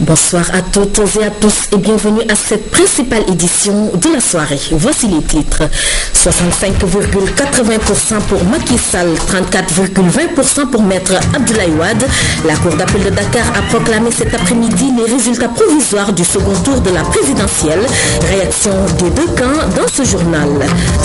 Bonsoir à toutes et à tous et bienvenue à cette principale édition de la soirée. Voici les titres. 65,80% pour Macky Sall, 34,20% pour Maître Abdoulaye Wade. La Cour d'appel de Dakar a proclamé cet après-midi les résultats provisoires du second tour de la présidentielle. Réaction des deux camps dans ce journal.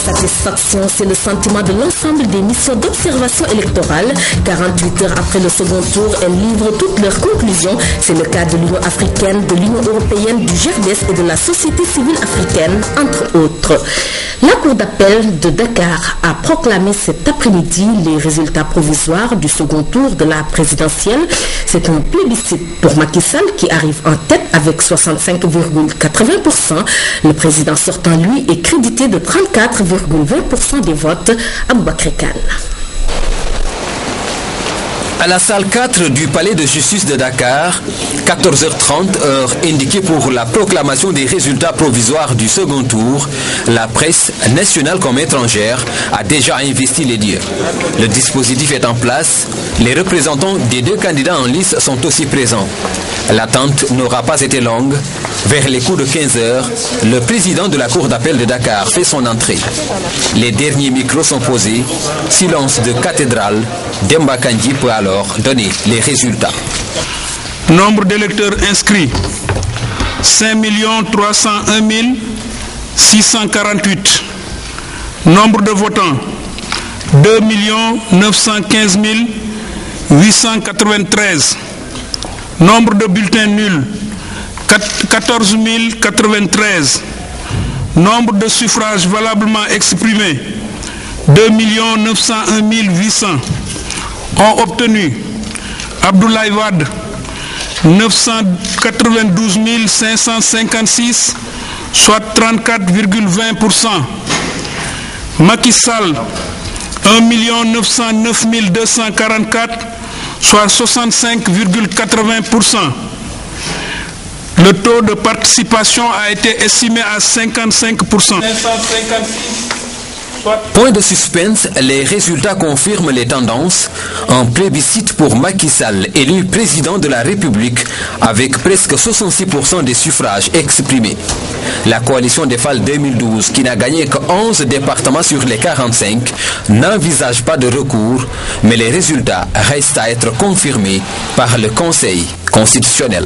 Satisfaction, c'est le sentiment de l'ensemble des missions d'observation électorale. 48 heures après le second tour, elles livrent toutes leurs conclusions. C'est le cas de l'Union africaine, de l'Union européenne, du GERDES et de la société civile africaine, entre autres. La Cour d'appel de Dakar a proclamé cet après-midi les résultats provisoires du second tour de la présidentielle. C'est un plébiscite pour Macky Sall qui arrive en tête avec 65,80%. Le président sortant, lui, est crédité de 34,20% des votes. Aboubakry Kane. À la salle 4 du palais de justice de Dakar, 14h30, heure indiquée pour la proclamation des résultats provisoires du second tour, la presse nationale comme étrangère a déjà investi les lieux. Le dispositif est en place, les représentants des deux candidats en lice sont aussi présents. L'attente n'aura pas été longue. Vers les coups de 15h, le président de la Cour d'appel de Dakar fait son entrée. Les derniers micros sont posés. Silence de cathédrale. Demba Kandji peut alors donner les résultats. Nombre d'électeurs inscrits 5 301 648. Nombre de votants 2 915 893. Nombre de bulletins nuls 14 093. Nombre de suffrages valablement exprimés 2 901 800. Ont obtenu Abdoulaye Wade 992 556, soit 34,20%. Macky Sall 1 909 244, soit 65,80%. Le taux de participation a été estimé à 55%. Point de suspense, les résultats confirment les tendances. Un plébiscite pour Macky Sall, élu président de la République, avec presque 66% des suffrages exprimés. La coalition des FAL 2012, qui n'a gagné que 11 départements sur les 45, n'envisage pas de recours, mais les résultats restent à être confirmés par le Conseil constitutionnel.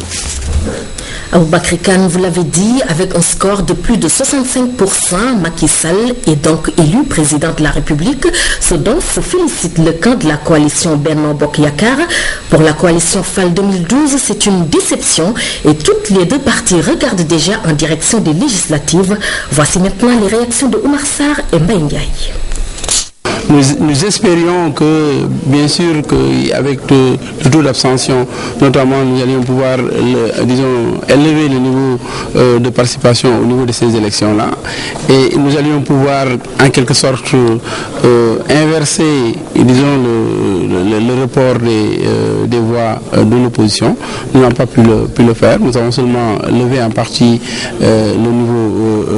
Aboubakry Kane, vous l'avez dit, avec un score de plus de 65%, Macky Sall est donc élu président de la République, ce dont se félicite le camp de la coalition Benno Bokk Yakaar. Pour la coalition FAL 2012, c'est une déception et toutes les deux parties regardent déjà en direction des législatives. Voici maintenant les réactions de Oumar Sarr et Mbaye Ndiaye. Nous espérions que, bien sûr, qu'avec le taux d'abstention, notamment, nous allions pouvoir, élever le niveau de participation au niveau de ces élections-là. Et nous allions pouvoir, en quelque sorte, inverser, le report des voix de l'opposition. Nous n'avons pas pu le faire. Nous avons seulement levé en partie le niveau,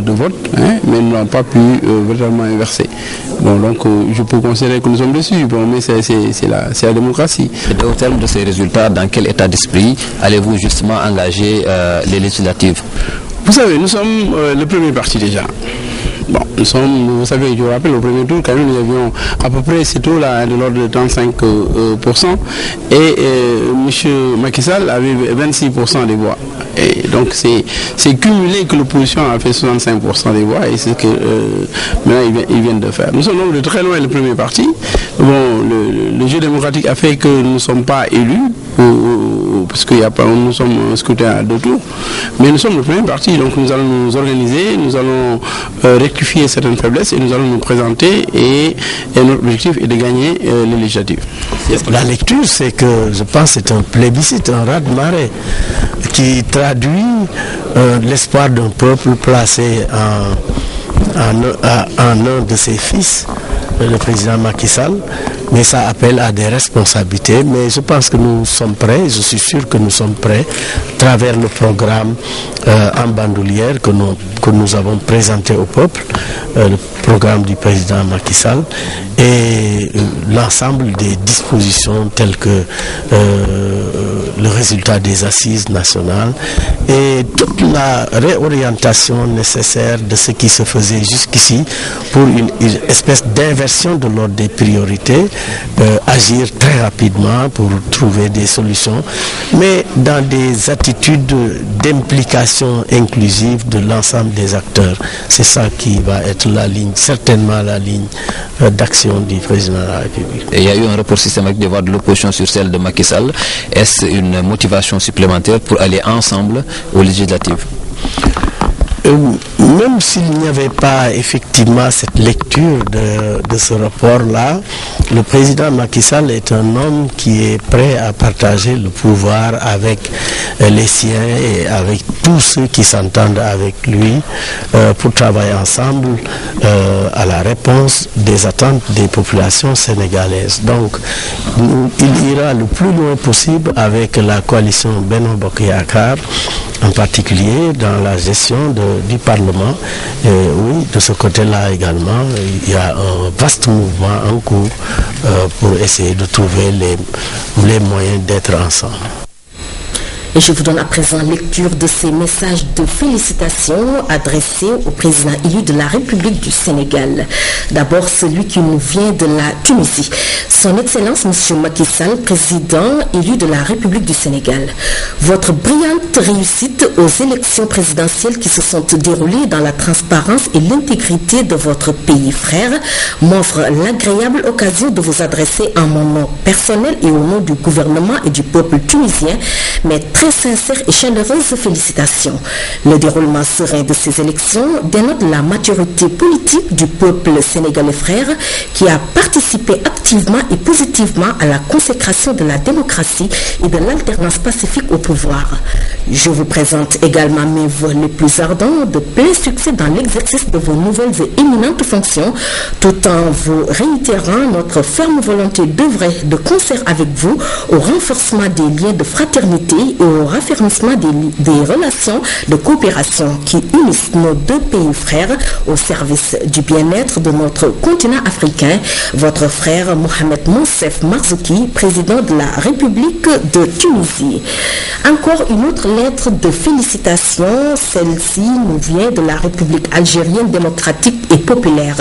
de vote, mais nous n'avons pas pu véritablement inverser. Bon, donc je peux considérer que nous sommes dessus, mais c'est la démocratie. Et au terme de ces résultats, dans quel état d'esprit allez-vous justement engager les législatives? Vous savez, nous sommes le premier parti déjà. Bon, vous savez, je vous rappelle, au premier tour, quand même, nous avions à peu près ces taux-là de l'ordre de 35%. Et M. Macky Sall avait 26% des voix. Et donc, c'est cumulé que l'opposition a fait 65% des voix. Et c'est ce que maintenant, ils viennent de faire. Nous sommes donc de très loin le premier parti. Bon, le jeu démocratique a fait que nous ne sommes pas élus. Parce que nous sommes scrutés à deux tours, mais nous sommes le premier parti, donc nous allons nous organiser, nous allons rectifier certaines faiblesses et nous allons nous présenter et notre objectif est de gagner les législatives. La lecture, c'est que je pense que c'est un plébiscite, un raz-de-marée qui traduit l'espoir d'un peuple placé en un de ses fils, le président Macky Sall, mais ça appelle à des responsabilités. Mais je pense que nous sommes prêts, je suis sûr que nous sommes prêts, à travers le programme en bandoulière que nous avons présenté au peuple, le programme du président Macky Sall, et l'ensemble des dispositions telles que le résultat des assises nationales et toute la réorientation nécessaire de ce qui se faisait jusqu'ici pour une espèce d'inversion de l'ordre des priorités, agir très rapidement pour trouver des solutions, mais dans des attitudes d'implication inclusive de l'ensemble des acteurs. C'est ça qui va être la ligne, certainement la ligne d'action du président de la République. Et il y a eu un report systématique des voix de l'opposition sur celle de Macky Sall. Est-ce une motivation supplémentaire pour aller ensemble aux législatives? Même s'il n'y avait pas effectivement cette lecture de ce rapport-là, le président Macky Sall est un homme qui est prêt à partager le pouvoir avec les siens et avec tous ceux qui s'entendent avec lui pour travailler ensemble à la réponse des attentes des populations sénégalaises. Donc, il ira le plus loin possible avec la coalition Benno Bokk Yakaar, en particulier dans la gestion du Parlement. Et oui, de ce côté-là également, il y a un vaste mouvement en cours pour essayer de trouver les moyens d'être ensemble. Et je vous donne à présent lecture de ces messages de félicitations adressés au président élu de la République du Sénégal. D'abord, celui qui nous vient de la Tunisie. Son Excellence, M. Macky Sall, président élu de la République du Sénégal. Votre brillante réussite aux élections présidentielles qui se sont déroulées dans la transparence et l'intégrité de votre pays frère m'offre l'agréable occasion de vous adresser en mon nom personnel et au nom du gouvernement et du peuple tunisien, mais très sincères et chaleureuses félicitations. Le déroulement serein de ces élections dénote la maturité politique du peuple sénégalais frère qui a participé activement et positivement à la consécration de la démocratie et de l'alternance pacifique au pouvoir. Je vous présente également mes vœux les plus ardents de plein succès dans l'exercice de vos nouvelles et éminentes fonctions, tout en vous réitérant notre ferme volonté d'œuvrer de concert avec vous au renforcement des liens de fraternité et au raffermissement des relations de coopération qui unissent nos deux pays frères au service du bien-être de notre continent africain. Votre frère Mohamed Monsef Marzouki, président de la République de Tunisie. Encore une autre lettre de félicitations, celle-ci nous vient de la République algérienne démocratique et populaire.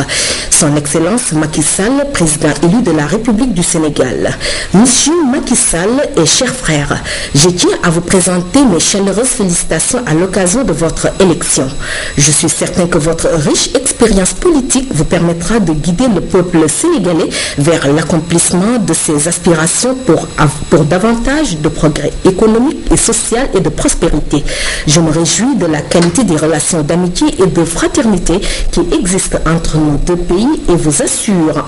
Son Excellence Macky Sall, président élu de la République du Sénégal. Monsieur Macky Sall et chers frères, je tiens à vous présenter mes chaleureuses félicitations à l'occasion de votre élection. Je suis certain que votre riche expérience politique vous permettra de guider le peuple sénégalais vers l'accomplissement de ses aspirations pour davantage de progrès économique et social et de prospérité. Je me réjouis de la qualité des relations d'amitié et de fraternité qui existent entre nos deux pays et vous assure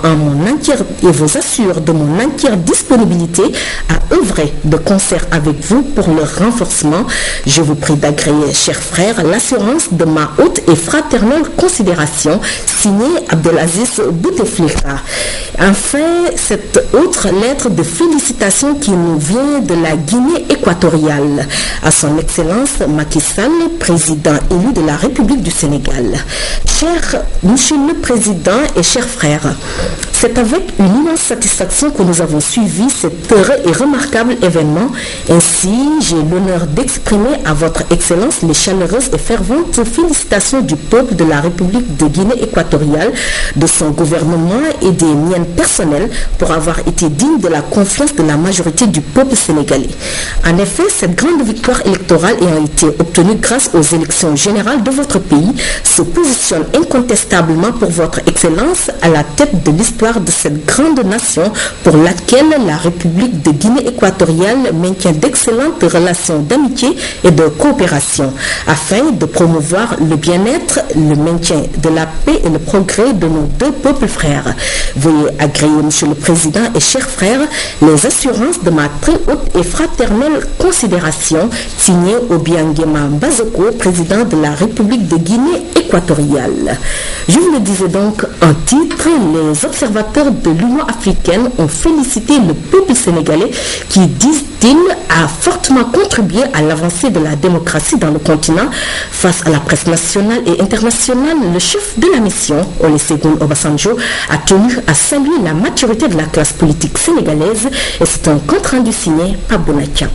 de mon entière disponibilité à œuvrer de concert avec vous pour le renforcement. Je vous prie d'agréer, chers frères, l'assurance de ma haute et fraternelle considération, signé Abdelaziz Bouteflika. Enfin, cette autre lettre de félicitations qui nous vient de la Guinée équatoriale à son Excellence Macky Sall, président élu de la République du Sénégal. Cher Monsieur le Président et chers frères, c'est avec une immense satisfaction que nous avons suivi cet heureux et remarquable événement. Ainsi, j'ai l'honneur d'exprimer à votre Excellence les chaleureuses et ferventes félicitations du peuple de la République de Guinée équatoriale, de son gouvernement et des miennes personnelles pour avoir été digne de la confiance de la majorité du peuple sénégalais. En effet, cette grande victoire électorale ayant été obtenue grâce aux élections générales de votre pays se positionne incontestablement pour votre Excellence à la tête de l'histoire de cette grande nation pour laquelle la République de Guinée équatoriale maintient d'excellentes relations d'amitié et de coopération afin de promouvoir le bien-être, le maintien de la paix et le progrès de nos deux peuples frères. Veuillez agréer, Monsieur le Président et chers frères, les assurances de ma très haute et fraternelle considération, signée Obiangema Bazoko, président de la République de Guinée équatoriale. Je vous le disais donc en titre, les observateurs observateurs de l'Union africaine ont félicité le peuple sénégalais qui, disent-ils, a fortement contribué à l'avancée de la démocratie dans le continent. Face à la presse nationale et internationale, le chef de la mission, Olusegun Obasanjo, a tenu à saluer la maturité de la classe politique sénégalaise et c'est un compte-rendu signé par Bonakia.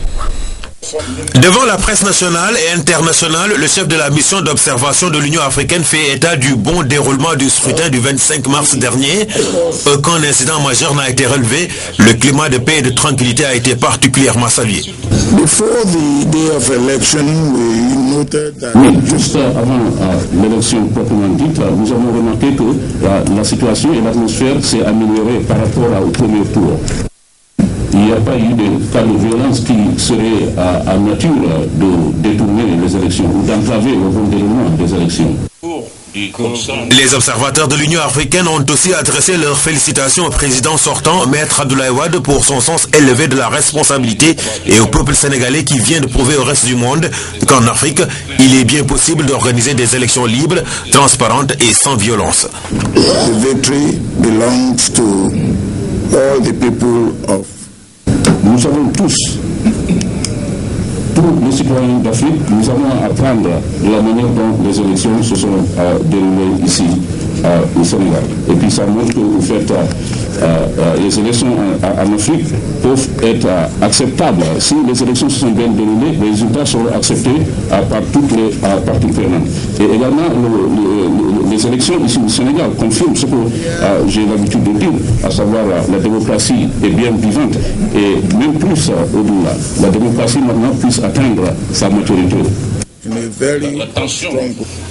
Devant la presse nationale et internationale, le chef de la mission d'observation de l'Union africaine fait état du bon déroulement du scrutin du 25 mars dernier. Aucun incident majeur n'a été relevé. Le climat de paix et de tranquillité a été particulièrement salué. Oui, juste avant l'élection proprement dite, nous avons remarqué que la situation et l'atmosphère s'est améliorée par rapport au premier tour. Il n'y a pas eu de cas de violence qui serait à nature de détourner les élections ou d'entraver le bon déroulement des élections. Les observateurs de l'Union africaine ont aussi adressé leurs félicitations au président sortant, Maître Abdoulaye Wade, pour son sens élevé de la responsabilité et au peuple sénégalais qui vient de prouver au reste du monde qu'en Afrique, il est bien possible d'organiser des élections libres, transparentes et sans violence. The victory belongs to all the people of. Nous savons tous les citoyens d'Afrique, nous avons à apprendre de la manière dont les élections se sont déroulées ici au Sénégal. Et puis ça montre que vous faites les élections en Afrique peuvent être acceptables. Si les élections se sont bien déroulées, les résultats seront acceptés par toutes les parties prenantes. Et également, les élections ici au Sénégal confirment ce que j'ai l'habitude de dire, à savoir la démocratie est bien vivante et même plus au-delà. La démocratie maintenant puisse atteindre sa maturité.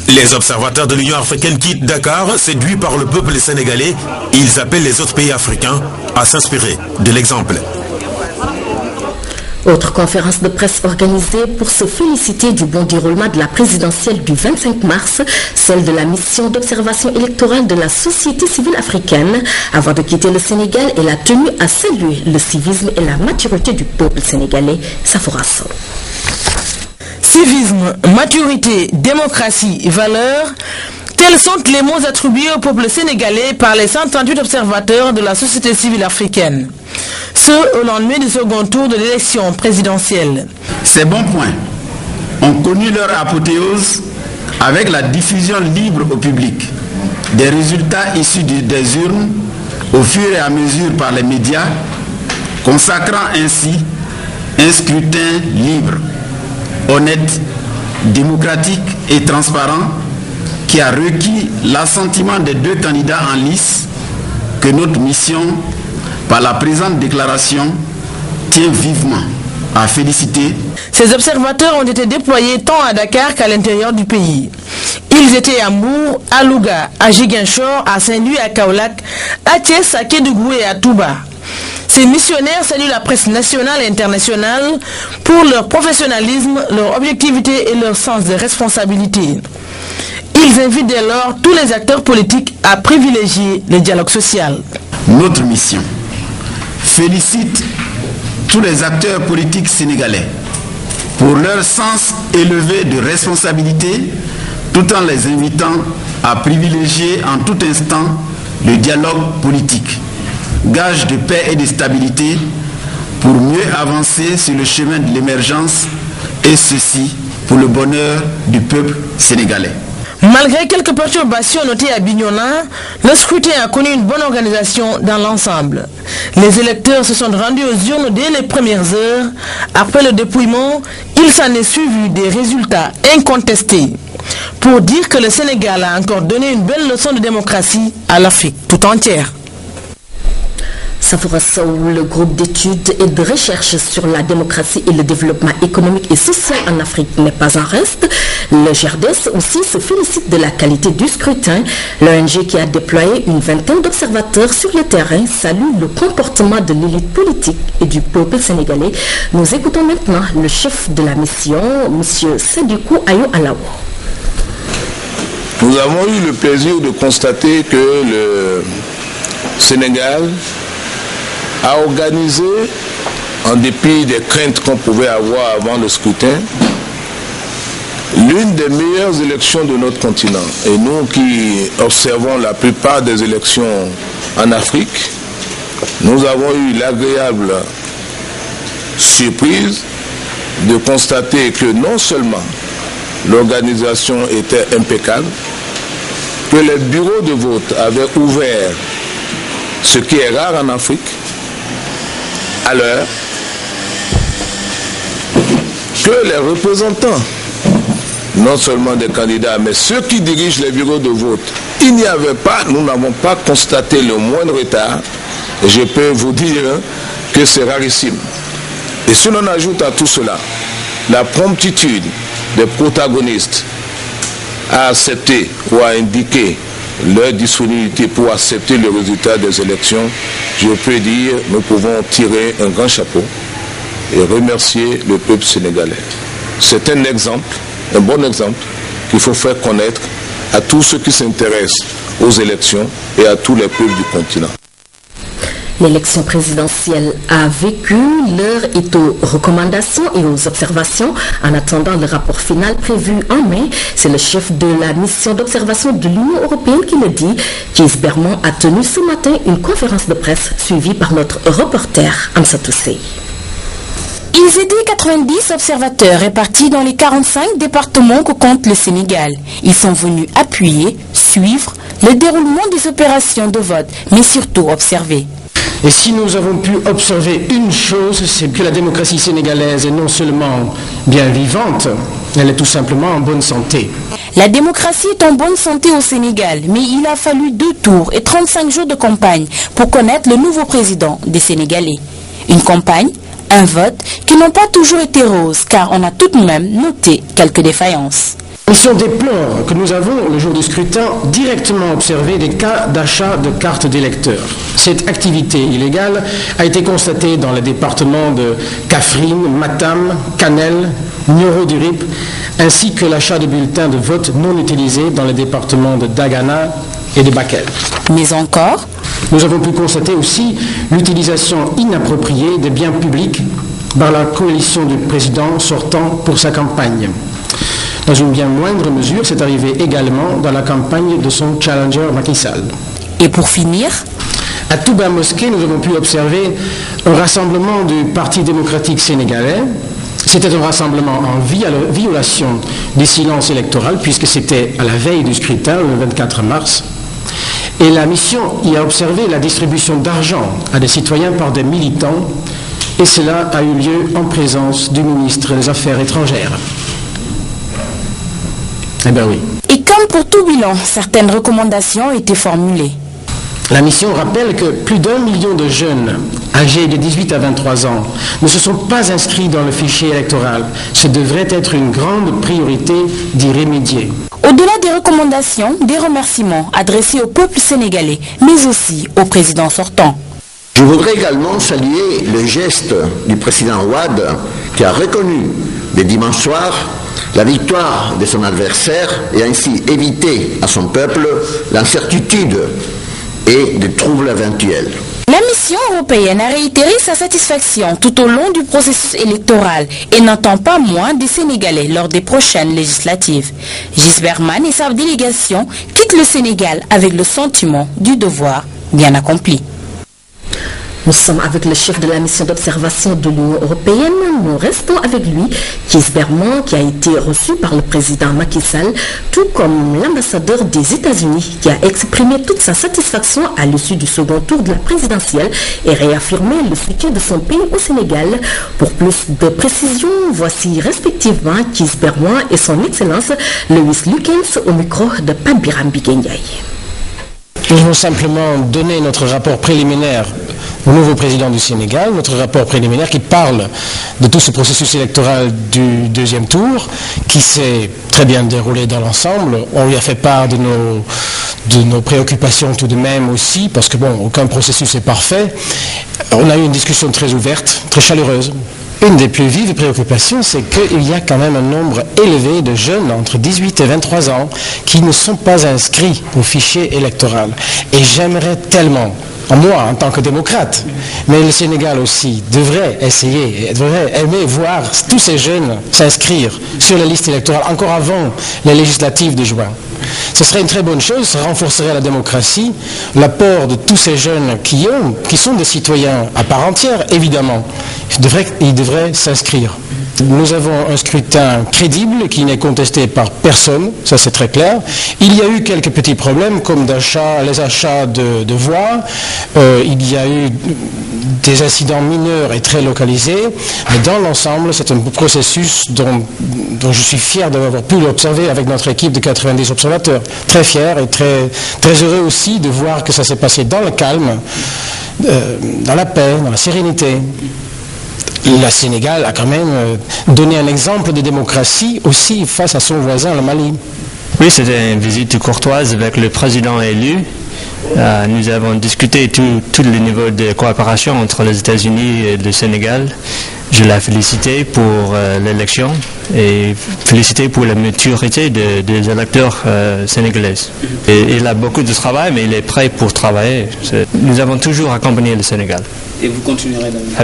Les observateurs de l'Union africaine quittent Dakar, séduits par le peuple sénégalais. Ils appellent les autres pays africains à s'inspirer de l'exemple. Autre conférence de presse organisée pour se féliciter du bon déroulement de la présidentielle du 25 mars, celle de la mission d'observation électorale de la société civile africaine. Avant de quitter le Sénégal, elle a tenu à saluer le civisme et la maturité du peuple sénégalais. Safoura Sow. Civisme, maturité, démocratie, valeurs, tels sont les mots attribués au peuple sénégalais par les 138 observateurs de la société civile africaine. Ce au lendemain du second tour de l'élection présidentielle. Ces bons points ont connu leur apothéose avec la diffusion libre au public des résultats issus des urnes au fur et à mesure par les médias, consacrant ainsi un scrutin libre, honnête, démocratique et transparent qui a requis l'assentiment des deux candidats en lice que notre mission, par la présente déclaration, tient vivement à féliciter. Ces observateurs ont été déployés tant à Dakar qu'à l'intérieur du pays. Ils étaient à Mbour, à Louga, à Ziguinchor, à Saint-Louis, à Kaolack, à Thiès, à Kédougou et à Touba. Ces missionnaires saluent la presse nationale et internationale pour leur professionnalisme, leur objectivité et leur sens de responsabilité. Ils invitent dès lors tous les acteurs politiques à privilégier le dialogue social. Notre mission félicite tous les acteurs politiques sénégalais pour leur sens élevé de responsabilité, tout en les invitant à privilégier en tout instant le dialogue politique, gage de paix et de stabilité pour mieux avancer sur le chemin de l'émergence, et ceci pour le bonheur du peuple sénégalais. Malgré quelques perturbations notées à Bignona, le scrutin a connu une bonne organisation dans l'ensemble. Les électeurs se sont rendus aux urnes dès les premières heures. Après le dépouillement, il s'en est suivi des résultats incontestés pour dire que le Sénégal a encore donné une belle leçon de démocratie à l'Afrique tout entière. Safoura Sow, le groupe d'études et de recherche sur la démocratie et le développement économique et social en Afrique n'est pas en reste. Le GRDS aussi se félicite de la qualité du scrutin. L'ONG qui a déployé une vingtaine d'observateurs sur le terrain salue le comportement de l'élite politique et du peuple sénégalais. Nous écoutons maintenant le chef de la mission, M. Sadikou Ayo Alaou. Nous avons eu le plaisir de constater que le Sénégal a organisé, en dépit des craintes qu'on pouvait avoir avant le scrutin, l'une des meilleures élections de notre continent. Et nous qui observons la plupart des élections en Afrique, nous avons eu l'agréable surprise de constater que non seulement l'organisation était impeccable, que les bureaux de vote avaient ouvert, ce qui est rare en Afrique, à l'heure, que les représentants, non seulement des candidats, mais ceux qui dirigent les bureaux de vote, il n'y avait pas, nous n'avons pas constaté le moindre retard. Et je peux vous dire que c'est rarissime. Et si l'on ajoute à tout cela la promptitude des protagonistes à accepter ou à indiquer leur disponibilité pour accepter le résultat des élections, je peux dire nous pouvons tirer un grand chapeau et remercier le peuple sénégalais. C'est un exemple, un bon exemple qu'il faut faire connaître à tous ceux qui s'intéressent aux élections et à tous les peuples du continent. L'élection présidentielle a vécu, l'heure est aux recommandations et aux observations. En attendant le rapport final prévu en mai, c'est le chef de la mission d'observation de l'Union européenne qui le dit. Kees Berman a tenu ce matin une conférence de presse suivie par notre reporter Amsa Toussé. Ils étaient 90 observateurs répartis dans les 45 départements que compte le Sénégal. Ils sont venus appuyer, suivre le déroulement des opérations de vote, mais surtout observer. Et si nous avons pu observer une chose, c'est que la démocratie sénégalaise est non seulement bien vivante, elle est tout simplement en bonne santé. La démocratie est en bonne santé au Sénégal, mais il a fallu 2 tours et 35 jours de campagne pour connaître le nouveau président des Sénégalais. Une campagne, un vote qui n'ont pas toujours été roses, car on a tout de même noté quelques défaillances. La mission déplore que nous avons, le jour du scrutin, directement observé des cas d'achat de cartes d'électeurs. Cette activité illégale a été constatée dans les départements de Kaffrine, Matam, Kanel, Nioro-du-Rip, ainsi que l'achat de bulletins de vote non utilisés dans les départements de Dagana et de Bakel. Mais encore, nous avons pu constater aussi l'utilisation inappropriée des biens publics par la coalition du président sortant pour sa campagne. Dans une bien moindre mesure, c'est arrivé également dans la campagne de son challenger Macky Sall. Et pour finir, à Touba Mosquée, nous avons pu observer un rassemblement du Parti démocratique sénégalais. C'était un rassemblement en violation des silences électoraux, puisque c'était à la veille du scrutin, le 24 mars. Et la mission y a observé la distribution d'argent à des citoyens par des militants, et cela a eu lieu en présence du ministre des Affaires étrangères. Eh bien oui. Et comme pour tout bilan, certaines recommandations ont été formulées. La mission rappelle que plus d'1 million de jeunes âgés de 18 à 23 ans ne se sont pas inscrits dans le fichier électoral. Ce devrait être une grande priorité d'y remédier. Au-delà des recommandations, des remerciements adressés au peuple sénégalais, mais aussi au président sortant. Je voudrais également saluer le geste du président Wade qui a reconnu le dimanche soir la victoire de son adversaire et ainsi évité à son peuple l'incertitude et des troubles éventuels. La mission européenne a réitéré sa satisfaction tout au long du processus électoral et n'entend pas moins des Sénégalais lors des prochaines législatives. Kees Berman et sa délégation quittent le Sénégal avec le sentiment du devoir bien accompli. Nous sommes avec le chef de la mission d'observation de l'Union européenne. Nous restons avec lui, Kees Berman, qui a été reçu par le président Macky Sall, tout comme l'ambassadeur des États-Unis, qui a exprimé toute sa satisfaction à l'issue du second tour de la présidentielle et réaffirmé le soutien de son pays au Sénégal. Pour plus de précisions, voici respectivement Kees Berman et son Excellence Lewis Lukens au micro de Pat Birambi Genyaï. Nous voulons simplement donner notre rapport préliminaire au nouveau président du Sénégal, notre rapport préliminaire qui parle de tout ce processus électoral du deuxième tour, qui s'est très bien déroulé dans l'ensemble. On lui a fait part de nos préoccupations tout de même aussi, parce que bon, aucun processus n'est parfait. On a eu une discussion très ouverte, très chaleureuse. Une des plus vives préoccupations, c'est qu'il y a quand même un nombre élevé de jeunes entre 18 et 23 ans qui ne sont pas inscrits au fichier électoral. Et j'aimerais tellement moi en tant que démocrate, mais le Sénégal aussi devrait aimer voir tous ces jeunes s'inscrire sur la liste électorale encore avant les législatives de juin. Ce serait une très bonne chose, ça renforcerait la démocratie, l'apport de tous ces jeunes qui sont des citoyens à part entière, évidemment. Ils devraient s'inscrire. Nous avons un scrutin crédible qui n'est contesté par personne, ça c'est très clair. Il y a eu quelques petits problèmes comme les achats de voix, il y a eu des incidents mineurs et très localisés, mais dans l'ensemble c'est un processus dont je suis fier d'avoir pu l'observer avec notre équipe de 90 observateurs. Très fier et très, très heureux aussi de voir que ça s'est passé dans le calme, dans la paix, dans la sérénité. Le Sénégal a quand même donné un exemple de démocratie aussi face à son voisin, le Mali. Oui, c'était une visite courtoise avec le président élu. Nous avons discuté tout le niveau de coopération entre les États-Unis et le Sénégal. Je l'ai félicité pour l'élection et félicité pour la maturité des électeurs sénégalais. Et il a beaucoup de travail, mais il est prêt pour travailler. Nous avons toujours accompagné le Sénégal. Et vous continuerez dans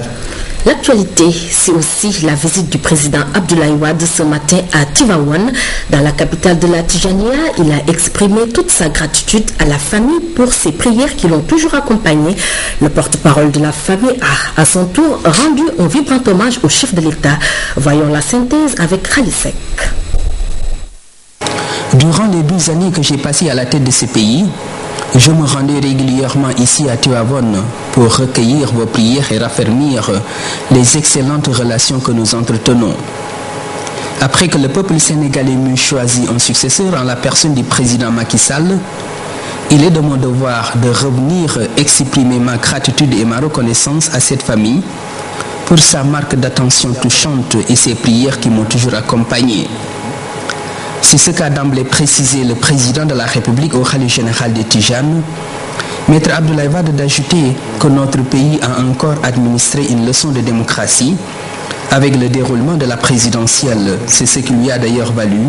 L'actualité, c'est aussi la visite du président Abdoulaye Wade ce matin à Tivaouane, dans la capitale de la Tijania. Il a exprimé toute sa gratitude à la famille pour ses prières qui l'ont toujours accompagné. Le porte-parole de la famille a, à son tour, rendu un vibrant hommage au chef de l'État. Voyons la synthèse avec Khalisek. Durant les 12 années que j'ai passées à la tête de ce pays, je me rendais régulièrement ici à Tivaouane pour recueillir vos prières et raffermir les excellentes relations que nous entretenons. Après que le peuple sénégalais m'eut choisi un successeur en la personne du président Macky Sall, il est de mon devoir de revenir exprimer ma gratitude et ma reconnaissance à cette famille pour sa marque d'attention touchante et ses prières qui m'ont toujours accompagné. C'est ce qu'a d'emblée précisé le président de la République au khalife général de Tijane, Maître Abdoulaye Wade, d'ajouter que notre pays a encore administré une leçon de démocratie avec le déroulement de la présidentielle. C'est ce qui lui a d'ailleurs valu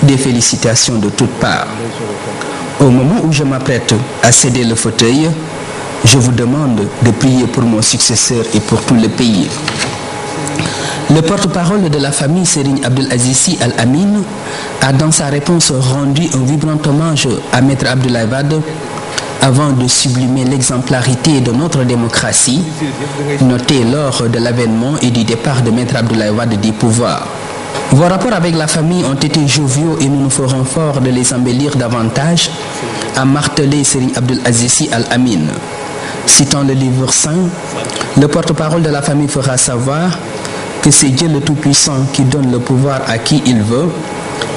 des félicitations de toutes parts. Au moment où je m'apprête à céder le fauteuil, je vous demande de prier pour mon successeur et pour tout le pays. Le porte-parole de la famille, Serigne Abdel Azizi Al-Amin, a dans sa réponse rendu un vibrant hommage à Maître Abdoulaye Wade avant de sublimer l'exemplarité de notre démocratie, notée lors de l'avènement et du départ de Maître Abdoulaye Wade du pouvoir. Vos rapports avec la famille ont été joviaux et nous nous ferons fort de les embellir davantage, a martelé Serigne Abdel Azizi Al-Amin. Citant le livre saint, le porte-parole de la famille fera savoir que c'est Dieu le Tout-Puissant qui donne le pouvoir à qui il veut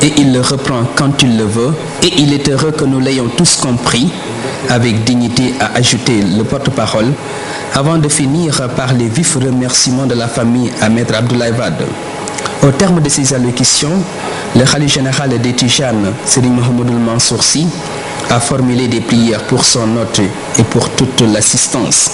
et il le reprend quand il le veut, et il est heureux que nous l'ayons tous compris, avec dignité, a ajouté le porte-parole, avant de finir par les vifs remerciements de la famille à Maître Abdoulaye Wade. Au terme de ces allocutions, le khalife général des Tijanes, Serigne Mohamedou Mansour Sy, a formulé des prières pour son hôte et pour toute l'assistance.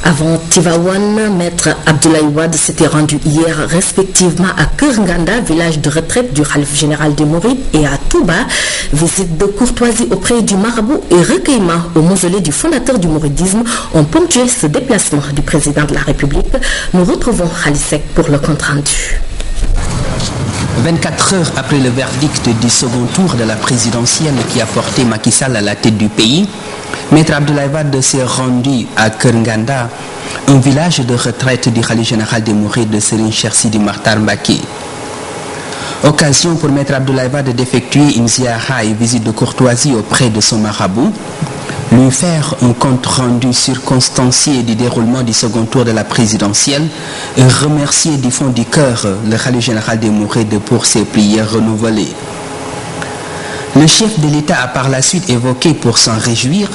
Avant Tivaouane, Maître Abdoulaye Wade s'était rendu hier respectivement à Kernganda, village de retraite du khalife général des Mourides, et à Touba, visite de courtoisie auprès du marabout et recueillement au mausolée du fondateur du mouridisme ont ponctué ce déplacement du président de la République. Nous retrouvons Khalisek pour le compte-rendu. 24 heures après le verdict du second tour de la présidentielle qui a porté Macky Sall à la tête du pays, Maître Abdoulaye Wade s'est rendu à Kernganda, un village de retraite du khalife général des Mourides de Serigne Cheikh Sidi Makhtar Mbacké. Occasion pour Maître Abdoulaye Wade d'effectuer une ziara et visite de courtoisie auprès de son marabout, lui faire un compte rendu circonstancié du déroulement du second tour de la présidentielle et remercier du fond du cœur le khalife général des Mourides pour ses prières renouvelées. Le chef de l'État a par la suite évoqué, pour s'en réjouir,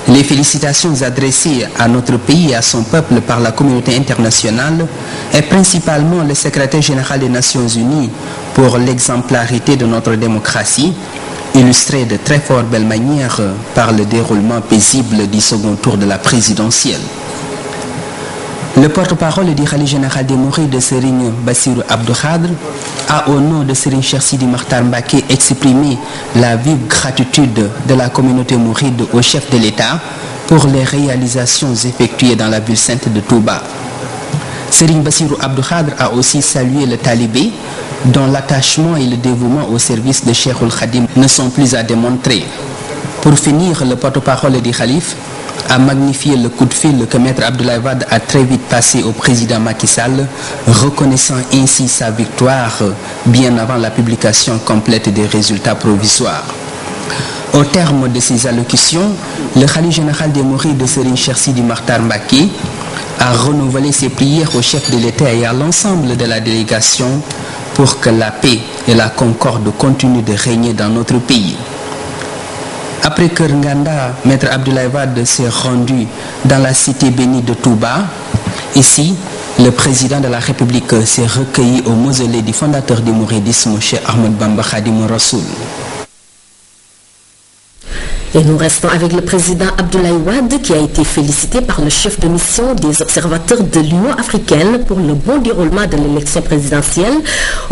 les félicitations adressées à notre pays et à son peuple par la communauté internationale et principalement le secrétaire général des Nations Unies pour l'exemplarité de notre démocratie, illustrée de très fort belle manière par le déroulement paisible du second tour de la présidentielle. Le porte-parole du Khalife général des Mourides, Serigne Bassirou Abdou Khadre, a au nom de Serigne Cheikh Sidi Makhtar Mbacké exprimé la vive gratitude de la communauté mouride au chef de l'État pour les réalisations effectuées dans la ville sainte de Touba. Serigne Bassirou Abdou Khadre a aussi salué le talibé dont l'attachement et le dévouement au service de Cheikhoul Khadim ne sont plus à démontrer. Pour finir, le porte-parole du Khalife a magnifié le coup de fil que Maître Abdoulaye Wade a très vite passé au président Macky Sall, reconnaissant ainsi sa victoire bien avant la publication complète des résultats provisoires. Au terme de ces allocutions, le Khalife général des Mourides, Serigne Cheikh Sidi Makhtar Mbacké, a renouvelé ses prières au chef de l'État et à l'ensemble de la délégation pour que la paix et la concorde continuent de régner dans notre pays. Après que Nganda, Maître Abdoulaye Wade s'est rendu dans la cité bénie de Touba, ici, le président de la République s'est recueilli au mausolée du fondateur du mouridisme, Cheikh Ahmed Bamba Khadim Rassoul. Et nous restons avec le président Abdoulaye Wade qui a été félicité par le chef de mission des observateurs de l'Union africaine pour le bon déroulement de l'élection présidentielle.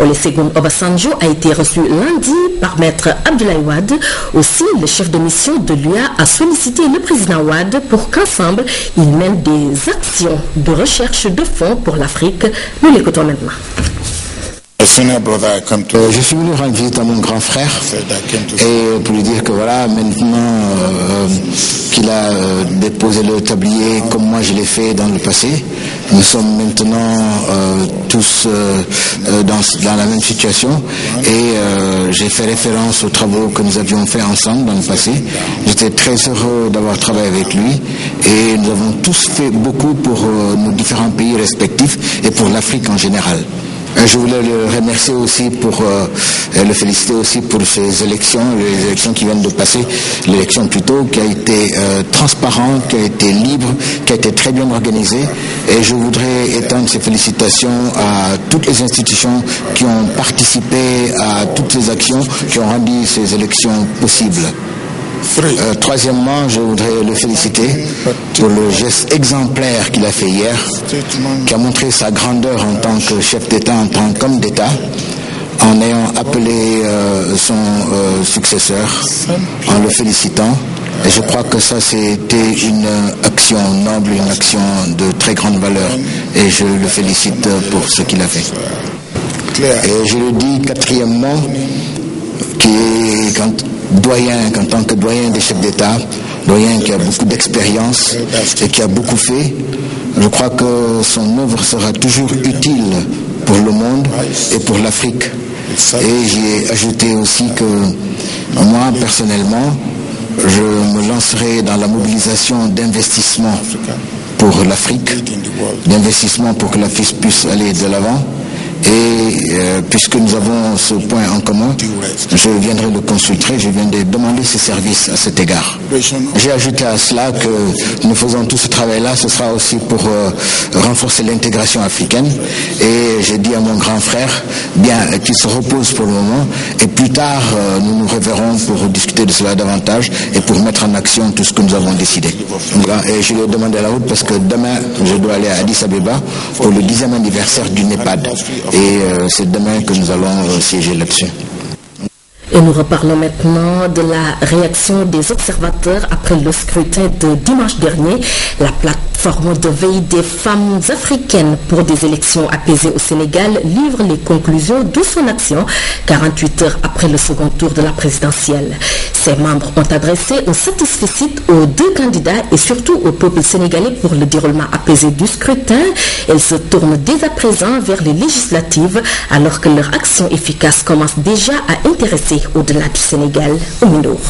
Olusegun Obasanjo a été reçu lundi par maître Abdoulaye Wade. Aussi, le chef de mission de l'UA a sollicité le président Wade pour qu'ensemble, ils mènent des actions de recherche de fonds pour l'Afrique. Nous l'écoutons maintenant. Je suis venu rendre visite à mon grand frère et pour lui dire que voilà, maintenant qu'il a déposé le tablier comme moi je l'ai fait dans le passé, nous sommes maintenant tous dans la même situation et j'ai fait référence aux travaux que nous avions fait ensemble dans le passé. J'étais très heureux d'avoir travaillé avec lui et nous avons tous fait beaucoup pour nos différents pays respectifs et pour l'Afrique en général. Je voulais le remercier aussi le féliciter aussi pour ces élections, les élections qui viennent de passer, l'élection plutôt qui a été transparente, qui a été libre, qui a été très bien organisée. Et je voudrais étendre ces félicitations à toutes les institutions qui ont participé à toutes ces actions, qui ont rendu ces élections possibles. Troisièmement, je voudrais le féliciter pour le geste exemplaire qu'il a fait hier, qui a montré sa grandeur en tant que chef d'État, en tant qu'homme d'État, en ayant appelé son successeur, en le félicitant. Et je crois que ça, c'était une action noble, une action de très grande valeur. Et je le félicite pour ce qu'il a fait. Et je le dis quatrièmement, qui est en tant que doyen des chefs d'État, doyen qui a beaucoup d'expérience et qui a beaucoup fait, je crois que son œuvre sera toujours utile pour le monde et pour l'Afrique. Et j'y ai ajouté aussi que moi, personnellement, je me lancerai dans la mobilisation d'investissements pour l'Afrique, d'investissements pour que l'Afrique puisse aller de l'avant. Et puisque nous avons ce point en commun, je viendrai le consulter, je viendrai demander ses services à cet égard. J'ai ajouté à cela que nous faisons tout ce travail-là, ce sera aussi pour renforcer l'intégration africaine. Et j'ai dit à mon grand frère, bien qu'il se repose pour le moment, et plus tard nous nous reverrons pour discuter de cela davantage et pour mettre en action tout ce que nous avons décidé. Et je lui ai demandé la route parce que demain je dois aller à Addis Abeba pour le 10e anniversaire du NEPAD. Et c'est demain que nous allons siéger là-dessus. Et nous reparlons maintenant de la réaction des observateurs après le scrutin de dimanche dernier. La plateforme de veille des femmes africaines pour des élections apaisées au Sénégal livre les conclusions de son action 48 heures après le second tour de la présidentielle. Ses membres ont adressé un satisfecit aux deux candidats et surtout au peuple sénégalais pour le déroulement apaisé du scrutin. Elles se tournent dès à présent vers les législatives alors que leur action efficace commence déjà à intéresser au-delà du Sénégal, au Mindour.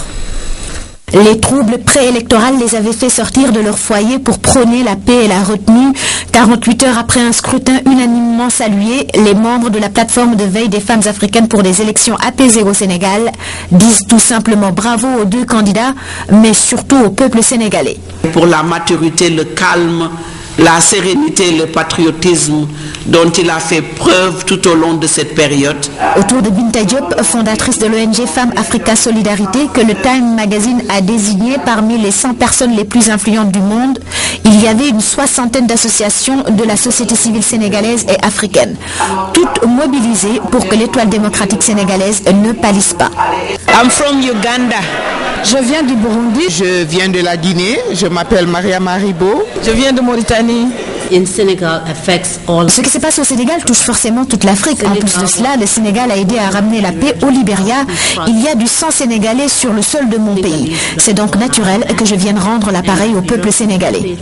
Les troubles préélectoraux les avaient fait sortir de leur foyer pour prôner la paix et la retenue. 48 heures après un scrutin unanimement salué, les membres de la plateforme de veille des femmes africaines pour des élections apaisées au Sénégal disent tout simplement bravo aux deux candidats, mais surtout au peuple sénégalais. Pour la maturité, le calme la sérénité et le patriotisme dont il a fait preuve tout au long de cette période. Autour de Binta Diop, fondatrice de l'ONG Femmes Africa Solidarité, que le Time Magazine a désigné parmi les 100 personnes les plus influentes du monde, il y avait une 60aine d'associations de la société civile sénégalaise et africaine, toutes mobilisées pour que l'étoile démocratique sénégalaise ne pâlisse pas. I'm from Uganda. Je viens du Burundi. Je viens de la Guinée. Je m'appelle Maria Maribo. Je viens de Mauritanie. Ce qui se passe au Sénégal touche forcément toute l'Afrique. En plus de cela, le Sénégal a aidé à ramener la paix au Libéria. Il y a du sang sénégalais sur le sol de mon pays. C'est donc naturel que je vienne rendre l'appareil au peuple sénégalais.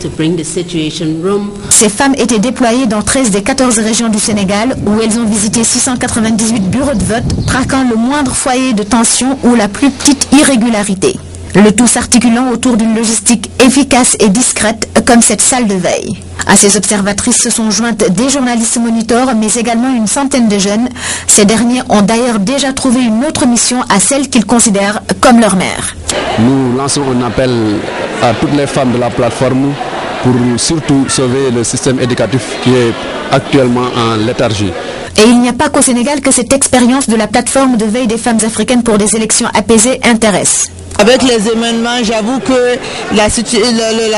Ces femmes étaient déployées dans 13 des 14 régions du Sénégal où elles ont visité 698 bureaux de vote, traquant le moindre foyer de tension ou la plus petite irrégularité. Le tout s'articulant autour d'une logistique efficace et discrète comme cette salle de veille. À ces observatrices se sont jointes des journalistes moniteurs, mais également une centaine de jeunes. Ces derniers ont d'ailleurs déjà trouvé une autre mission à celle qu'ils considèrent comme leur mère. Nous lançons un appel à toutes les femmes de la plateforme pour surtout sauver le système éducatif qui est actuellement en léthargie. Et il n'y a pas qu'au Sénégal que cette expérience de la plateforme de veille des femmes africaines pour des élections apaisées intéresse. Avec les événements, j'avoue que la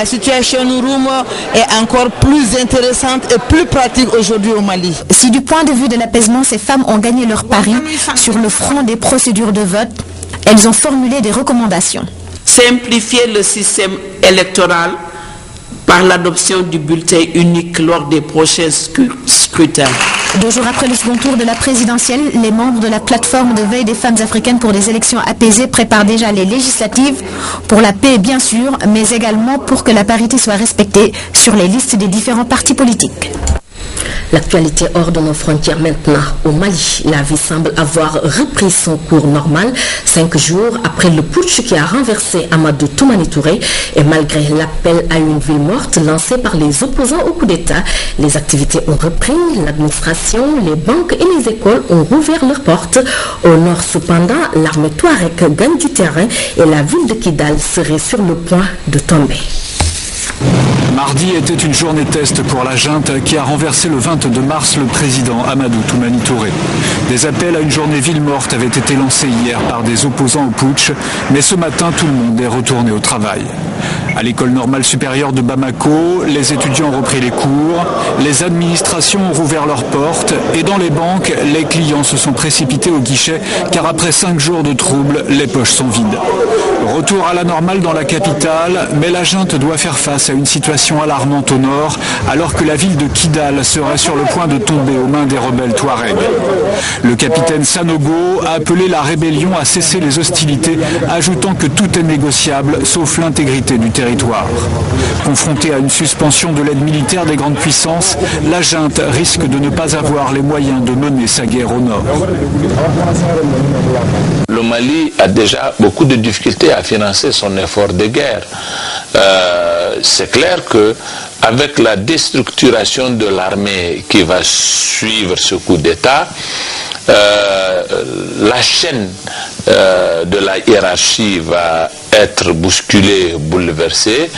situation room est encore plus intéressante et plus pratique aujourd'hui au Mali. Si du point de vue de l'apaisement, ces femmes ont gagné leur pari sur le front des procédures de vote, elles ont formulé des recommandations. Simplifier le système électoral par l'adoption du bulletin unique lors des prochains scrutins. 2 jours après le second tour de la présidentielle, les membres de la plateforme de veille des femmes africaines pour des élections apaisées préparent déjà les législatives pour la paix bien sûr, mais également pour que la parité soit respectée sur les listes des différents partis politiques. L'actualité hors de nos frontières maintenant. Au Mali, la vie semble avoir repris son cours normal 5 jours après le putsch qui a renversé Amadou Toumani Touré. Et malgré l'appel à une ville morte lancé par les opposants au coup d'État, les activités ont repris, l'administration, les banques et les écoles ont rouvert leurs portes. Au nord, cependant, l'armée Touareg gagne du terrain et la ville de Kidal serait sur le point de tomber. Mardi était une journée test pour la junte qui a renversé le 22 mars le président Amadou Toumani Touré. Des appels à une journée ville morte avaient été lancés hier par des opposants au putsch, mais ce matin tout le monde est retourné au travail. À l'école normale supérieure de Bamako, les étudiants ont repris les cours, les administrations ont rouvert leurs portes et dans les banques, les clients se sont précipités au guichet car après 5 jours de troubles, les poches sont vides. Retour à la normale dans la capitale, mais la junte doit faire face à une situation alarmante au nord, alors que la ville de Kidal serait sur le point de tomber aux mains des rebelles Touareg. Le capitaine Sanogo a appelé la rébellion à cesser les hostilités, ajoutant que tout est négociable, sauf l'intégrité du territoire. Confrontée à une suspension de l'aide militaire des grandes puissances, la junte risque de ne pas avoir les moyens de mener sa guerre au nord. Le Mali a déjà beaucoup de difficultés à financer son effort de guerre. C'est clair que avec la déstructuration de l'armée qui va suivre ce coup d'État, la chaîne de la hiérarchie va être bousculée, bouleversée,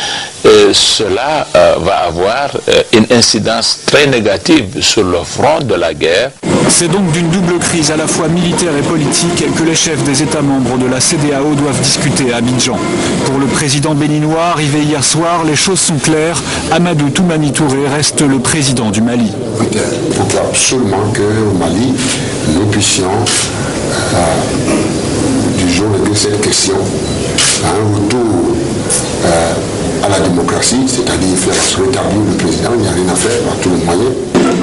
et cela va avoir une incidence très négative sur le front de la guerre. C'est donc d'une double crise à la fois militaire et politique que les chefs des États membres de la CEDEAO doivent discuter à Abidjan. Pour le président béninois arrivé hier soir, les choses sont claires. Amadou Toumani Touré reste le président du Mali. Il faut absolument qu'au Mali, nous puissions, du jour de cette question, un retour à la démocratie, c'est-à-dire faire rétablir le président, il n'y a rien à faire par tous les moyens.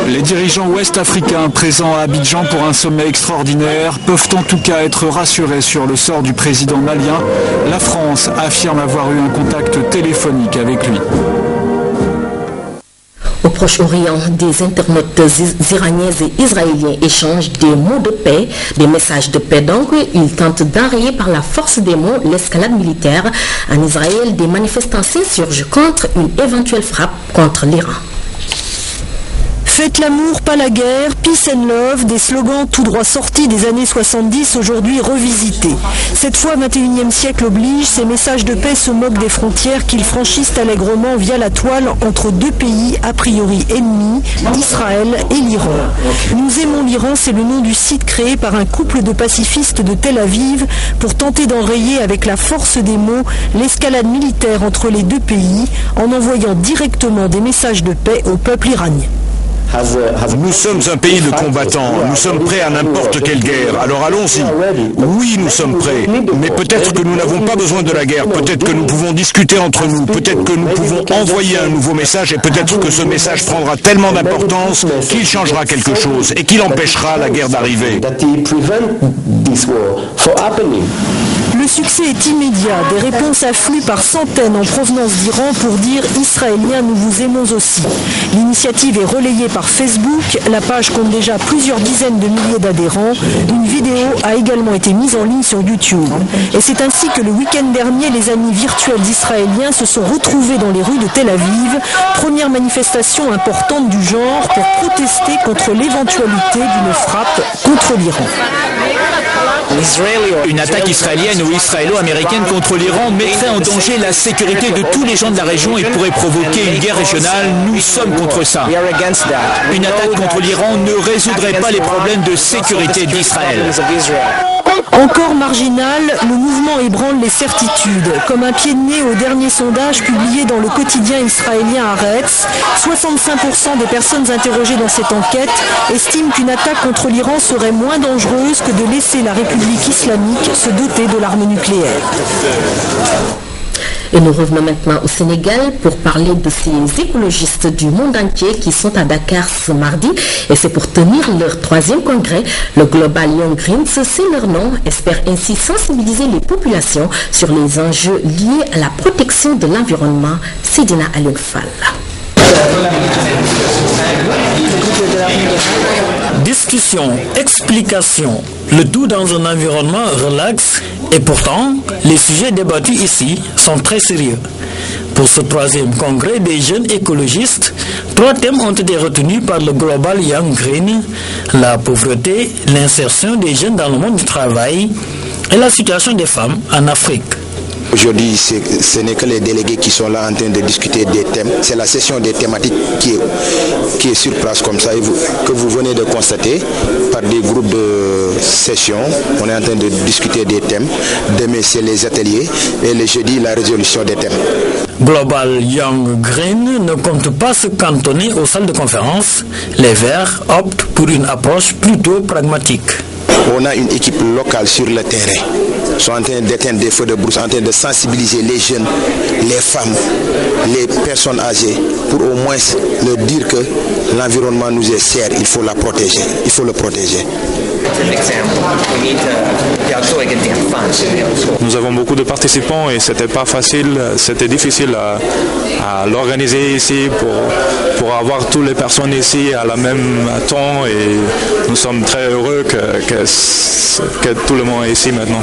Les dirigeants ouest-africains présents à Abidjan pour un sommet extraordinaire peuvent en tout cas être rassurés sur le sort du président malien. La France affirme avoir eu un contact téléphonique avec lui. Au Proche-Orient, des internautes iraniens et israéliens échangent des mots de paix, des messages de paix. Donc, ils tentent d'enrayer par la force des mots l'escalade militaire. En Israël, des manifestants s'insurgent contre une éventuelle frappe contre l'Iran. Faites l'amour, pas la guerre, peace and love, des slogans tout droit sortis des années 70, aujourd'hui revisités. Cette fois, 21e siècle oblige, ces messages de paix se moquent des frontières qu'ils franchissent allègrement via la toile entre deux pays a priori ennemis, Israël et l'Iran. Nous aimons l'Iran, c'est le nom du site créé par un couple de pacifistes de Tel Aviv pour tenter d'enrayer avec la force des mots l'escalade militaire entre les deux pays en envoyant directement des messages de paix au peuple iranien. Nous sommes un pays de combattants, nous sommes prêts à n'importe quelle guerre, alors allons-y. Oui, nous sommes prêts, mais peut-être que nous n'avons pas besoin de la guerre, peut-être que nous pouvons discuter entre nous, peut-être que nous pouvons envoyer un nouveau message et peut-être que ce message prendra tellement d'importance qu'il changera quelque chose et qu'il empêchera la guerre d'arriver. Le succès est immédiat. Des réponses affluent par centaines en provenance d'Iran pour dire « Israéliens, nous vous aimons aussi ». L'initiative est relayée par Facebook. La page compte déjà plusieurs dizaines de milliers d'adhérents. Une vidéo a également été mise en ligne sur YouTube. Et c'est ainsi que le week-end dernier, les amis virtuels d'Israéliens se sont retrouvés dans les rues de Tel Aviv. Première manifestation importante du genre pour protester contre l'éventualité d'une frappe contre l'Iran. Une attaque israélienne ou israélo-américaine contre l'Iran mettrait en danger la sécurité de tous les gens de la région et pourrait provoquer une guerre régionale. Nous sommes contre ça. Une attaque contre l'Iran ne résoudrait pas les problèmes de sécurité d'Israël. Encore marginal, le mouvement ébranle les certitudes. Comme un pied de nez au dernier sondage publié dans le quotidien israélien Haaretz, 65% des personnes interrogées dans cette enquête estiment qu'une attaque contre l'Iran serait moins dangereuse que de laisser la République islamique se doter de l'arme nucléaire. Et nous revenons maintenant au Sénégal pour parler de ces écologistes du monde entier qui sont à Dakar ce mardi. Et c'est pour tenir leur 3e congrès. Le Global Young Greens, c'est leur nom, espère ainsi sensibiliser les populations sur les enjeux liés à la protection de l'environnement. Sidina Alioune-Fall. Discussion, explication, le tout dans un environnement relax et pourtant, les sujets débattus ici sont très sérieux. Pour ce 3e congrès des jeunes écologistes, 3 thèmes ont été retenus par le Global Young Green, la pauvreté, l'insertion des jeunes dans le monde du travail et la situation des femmes en Afrique. Aujourd'hui, ce n'est que les délégués qui sont là en train de discuter des thèmes. C'est la session des thématiques qui est sur place comme ça, que vous venez de constater par des groupes de session. On est en train de discuter des thèmes. Demain, c'est les ateliers et le jeudi, la résolution des thèmes. Global Young Green ne compte pas se cantonner aux salles de conférence. Les Verts optent pour une approche plutôt pragmatique. On a une équipe locale sur le terrain. Ils sont en train d'éteindre des feux de brousse, en train de sensibiliser les jeunes, les femmes, les personnes âgées, pour au moins leur dire que l'environnement nous est cher, il faut la protéger, il faut le protéger. Nous avons beaucoup de participants et c'était pas facile, c'était difficile à l'organiser ici pour avoir toutes les personnes ici à la même temps et nous sommes très heureux que tout le monde est ici maintenant.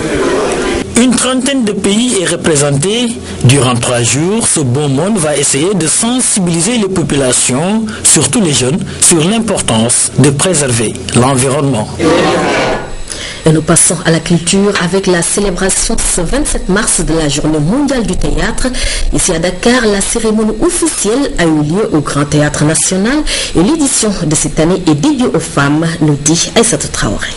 Une trentaine de pays est représenté. Durant 3 jours, ce beau monde va essayer de sensibiliser les populations, surtout les jeunes, sur l'importance de préserver l'environnement. Et nous passons à la culture avec la célébration ce 27 mars de la Journée mondiale du théâtre. Ici à Dakar, la cérémonie officielle a eu lieu au Grand Théâtre National et l'édition de cette année est dédiée aux femmes, nous dit Aïssatou Traoré.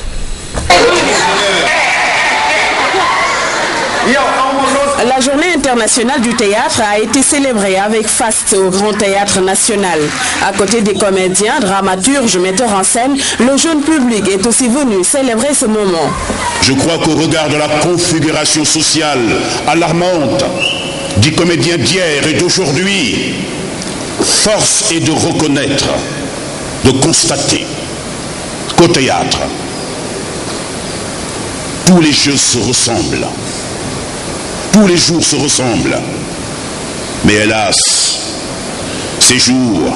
La journée internationale du théâtre a été célébrée avec faste au Grand Théâtre National. À côté des comédiens, dramaturges, metteurs en scène, le jeune public est aussi venu célébrer ce moment. Je crois qu'au regard de la configuration sociale alarmante du comédien d'hier et d'aujourd'hui, force est de reconnaître, de constater qu'au théâtre, tous les jeux se ressemblent. Tous les jours se ressemblent. Mais hélas, ces jours,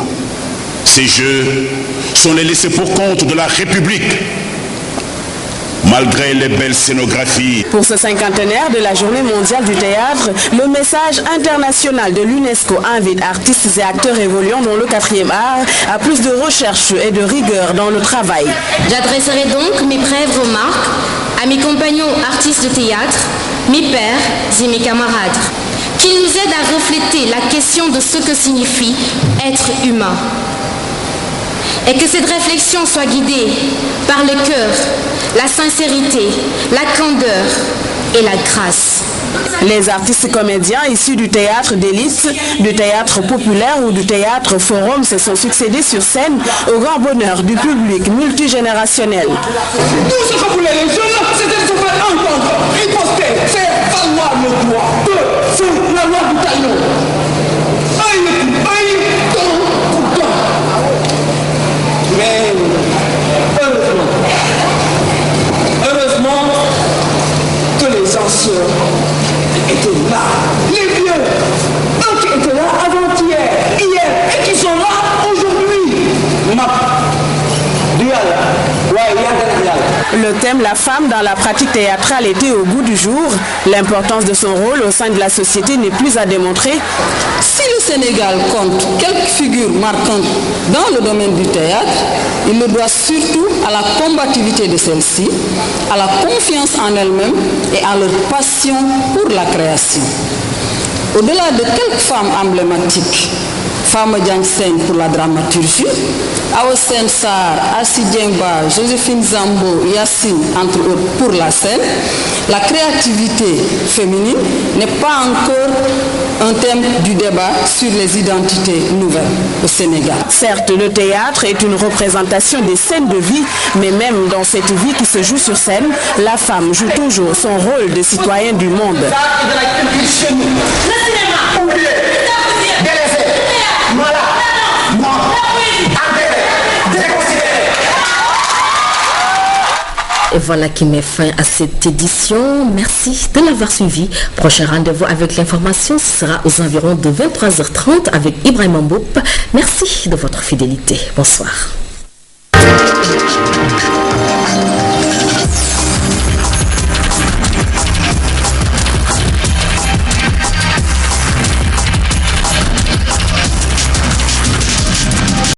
ces jeux sont les laissés pour compte de la République. malgré les belles scénographies. Pour ce cinquantenaire de la Journée mondiale du théâtre, le message international de l'UNESCO invite artistes et acteurs évoluant dans le 4e art à plus de recherche et de rigueur dans le travail. J'adresserai donc mes brèves remarques à mes compagnons artistes de théâtre, mes pairs et mes camarades, qu'ils nous aident à refléter la question de ce que signifie être humain. Et que cette réflexion soit guidée par le cœur, la sincérité, la candeur et la grâce. Les artistes comédiens issus du théâtre d'élite, du théâtre populaire ou du théâtre forum se sont succédés sur scène au grand bonheur du public multigénérationnel. Tout ce que voulaient les jeunes, c'était de se faire entendre, riposter, faire valoir le droit de sur la loi du talion. Mais heureusement que les anciens étaient là, les vieux, eux qui étaient là avant-hier, hier, et qui sont là aujourd'hui. Le thème « La femme dans la pratique théâtrale » était au goût du jour. L'importance de son rôle au sein de la société n'est plus à démontrer. Si le Sénégal compte quelques figures marquantes dans le domaine du théâtre, il le doit surtout à la combativité de celle-ci, à la confiance en elle-même et à leur passion pour la création. Au-delà de quelques femmes emblématiques, Fama Diagne Sène pour la dramaturgie, Awa Sène Sarr, Assi Diengba, Joséphine Zambo, Yassine, entre autres, pour la scène, la créativité féminine n'est pas encore un thème du débat sur les identités nouvelles au Sénégal. Certes, le théâtre est une représentation des scènes de vie, mais même dans cette vie qui se joue sur scène, la femme joue toujours son rôle de citoyenne du monde. Et voilà qui met fin à cette édition. Merci de l'avoir suivi. Prochain rendez-vous avec l'information sera aux environs de 23h30 avec Ibrahim Mboup. Merci de votre fidélité. Bonsoir.